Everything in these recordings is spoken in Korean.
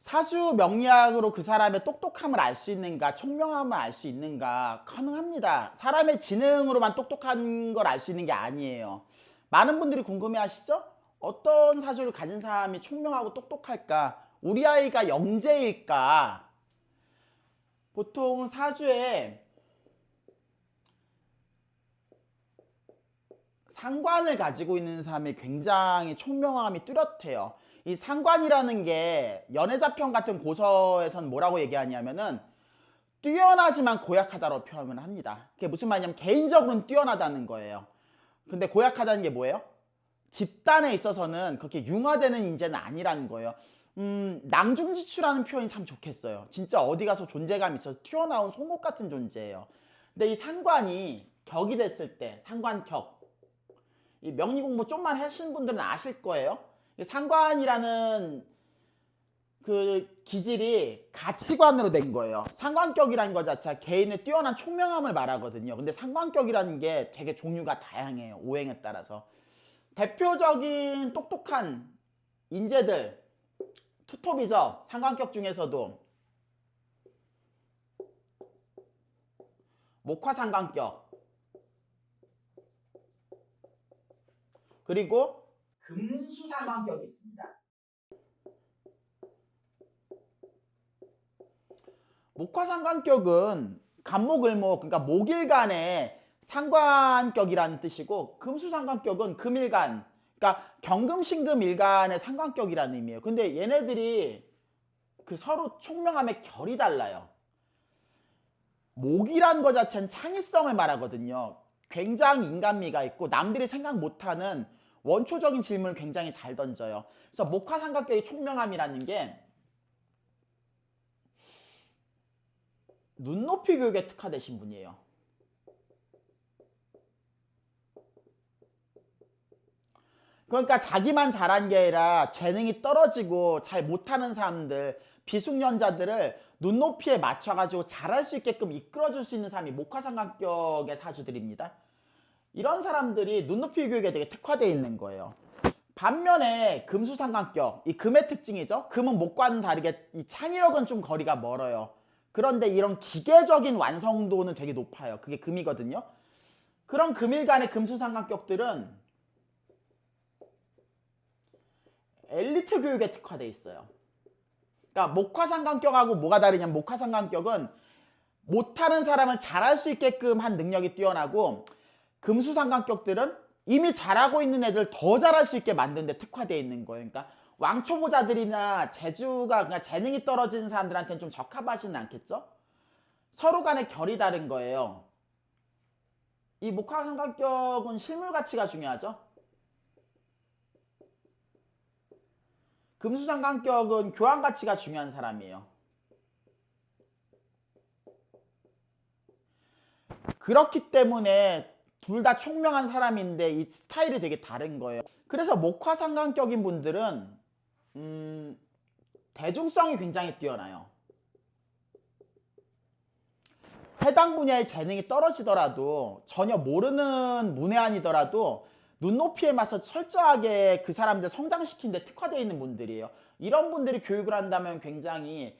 사주 명리학으로 그 사람의 똑똑함을 알 수 있는가, 총명함을 알 수 있는가? 가능합니다. 사람의 지능으로만 똑똑한 걸 알 수 있는 게 아니에요. 많은 분들이 궁금해 하시죠? 어떤 사주를 가진 사람이 총명하고 똑똑할까? 우리 아이가 영재일까? 보통 사주에 상관을 가지고 있는 사람이 굉장히 총명함이 뚜렷해요. 이 상관이라는 게 연애자평 같은 고서에선 뭐라고 얘기하냐면은 뛰어나지만 고약하다고 표현을 합니다. 그게 무슨 말이냐면 개인적으로는 뛰어나다는 거예요. 근데 고약하다는 게 뭐예요? 집단에 있어서는 그렇게 융화되는 인재는 아니라는 거예요. 낭중지추라는 표현이 참 좋겠어요. 진짜 어디 가서 존재감이 있어서 튀어나온 송곳 같은 존재예요. 근데 이 상관이 격이 됐을 때, 상관격, 이 명리 공부 좀만 하신 분들은 아실 거예요. 상관이라는 그 기질이 가치관으로 된 거예요. 상관격이라는 것 자체가 개인의 뛰어난 총명함을 말하거든요. 근데 상관격이라는 게 되게 종류가 다양해요. 오행에 따라서. 대표적인 똑똑한 인재들, 투톱이죠. 상관격 중에서도 목화상관격, 그리고 금수상관격이 있습니다. 목화상관격은 간목을목, 그러니까 목일간의 상관격이라는 뜻이고, 금수상관격은 금일간, 그러니까 경금신금일간의 상관격이라는 의미예요. 근데 얘네들이 그 서로 총명함의 결이 달라요. 목이란 것 자체는 창의성을 말하거든요. 굉장히 인간미가 있고 남들이 생각 못하는 원초적인 질문을 굉장히 잘 던져요. 그래서 목화상관격의 총명함이라는 게 눈높이 교육에 특화되신 분이에요. 그러니까 자기만 잘한 게 아니라 재능이 떨어지고 잘 못하는 사람들, 비숙련자들을 눈높이에 맞춰가지고 잘할 수 있게끔 이끌어줄 수 있는 사람이 목화상관격의 사주들입니다. 이런 사람들이 눈높이 교육에 되게 특화되어 있는 거예요. 반면에 금수상관격, 이 금의 특징이죠. 금은 목과는 다르게 이 창의력은 좀 거리가 멀어요. 그런데 이런 기계적인 완성도는 되게 높아요. 그게 금이거든요. 그런 금일간의 금수상관격들은 엘리트 교육에 특화되어 있어요. 그러니까 목화상관격하고 뭐가 다르냐면 목화상관격은 못하는 사람은 잘할 수 있게끔 한 능력이 뛰어나고 금수상관격들은 이미 잘하고 있는 애들 더 잘할 수 있게 만드는 데 특화되어 있는 거예요. 그러니까 왕초보자들이나 재주가 그러니까 재능이 떨어지는 사람들한테는 좀 적합하지는 않겠죠? 서로 간의 결이 다른 거예요. 이 목화상관격은 실물 가치가 중요하죠. 금수상관격은 교환 가치가 중요한 사람이에요. 그렇기 때문에 둘 다 총명한 사람인데 이 스타일이 되게 다른 거예요. 그래서 목화상관격인 분들은 대중성이 굉장히 뛰어나요. 해당 분야의 재능이 떨어지더라도 전혀 모르는 문외한이더라도 눈높이에 맞서 철저하게 그 사람들 성장시키는 데 특화되어 있는 분들이에요. 이런 분들이 교육을 한다면 굉장히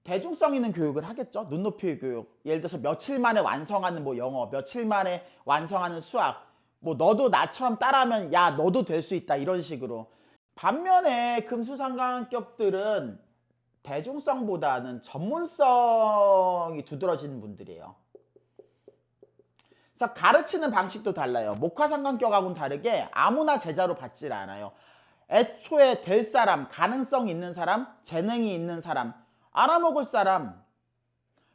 대중성 있는 교육을 하겠죠. 눈높이 교육. 예를 들어서 며칠 만에 완성하는 뭐 영어, 며칠 만에 완성하는 수학. 뭐 너도 나처럼 따라하면 야 너도 될 수 있다 이런 식으로. 반면에 금수상관격들은 대중성보다는 전문성이 두드러지는 분들이에요. 그래서 가르치는 방식도 달라요. 목화상관격하고는 다르게 아무나 제자로 받질 않아요. 애초에 될 사람, 가능성 있는 사람, 재능이 있는 사람, 알아먹을 사람,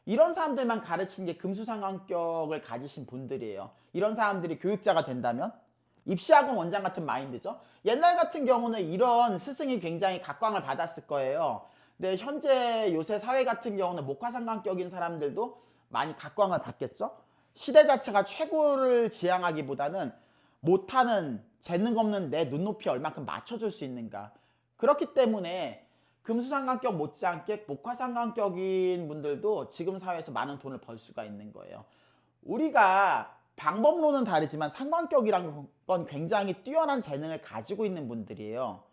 이런 사람들만 가르치는 게 금수상관격을 가지신 분들이에요. 이런 사람들이 교육자가 된다면 입시학원 원장 같은 마인드죠. 옛날 같은 경우는 이런 스승이 굉장히 각광을 받았을 거예요. 근데 현재 요새 사회 같은 경우는 목화상관격인 사람들도 많이 각광을 받겠죠. 시대 자체가 최고를 지향하기보다는 못하는 재능 없는 내 눈높이에 얼만큼 맞춰줄 수 있는가. 그렇기 때문에 금수상관격 못지않게 목화상관격인 분들도 지금 사회에서 많은 돈을 벌 수가 있는 거예요. 우리가 방법론은 다르지만 상관격이란 건 굉장히 뛰어난 재능을 가지고 있는 분들이에요.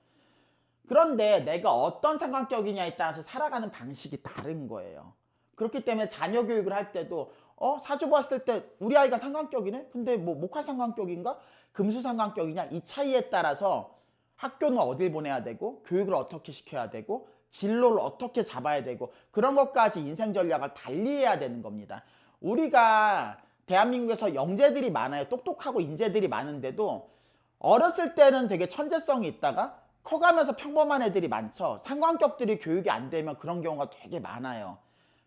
그런데 내가 어떤 삼각격이냐에 따라서 살아가는 방식이 다른 거예요. 그렇기 때문에 자녀 교육을 할 때도 사주 봤을 때 우리 아이가 삼각격이네? 근데 뭐 목화 삼각격인가? 금수 삼각격이냐? 이 차이에 따라서 학교는 어딜 보내야 되고 교육을 어떻게 시켜야 되고 진로를 어떻게 잡아야 되고 그런 것까지 인생 전략을 달리해야 되는 겁니다. 우리가 대한민국에서 영재들이 많아요. 똑똑하고 인재들이 많은데도 어렸을 때는 되게 천재성이 있다가 커가면서 평범한 애들이 많죠. 상관격들이 교육이 안 되면 그런 경우가 되게 많아요.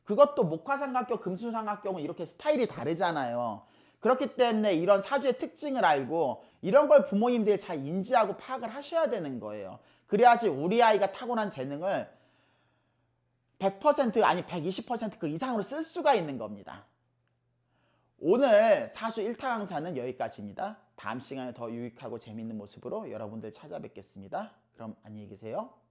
그것도 목화삼각격, 금수삼각격은 이렇게 스타일이 다르잖아요. 그렇기 때문에 이런 사주의 특징을 알고 이런 걸 부모님들이 잘 인지하고 파악을 하셔야 되는 거예요. 그래야지 우리 아이가 타고난 재능을 100% 아니 120% 그 이상으로 쓸 수가 있는 겁니다. 오늘 사주 1타 강사는 여기까지입니다. 다음 시간에 더 유익하고 재미있는 모습으로 여러분들 찾아뵙겠습니다. 그럼 안녕히 계세요.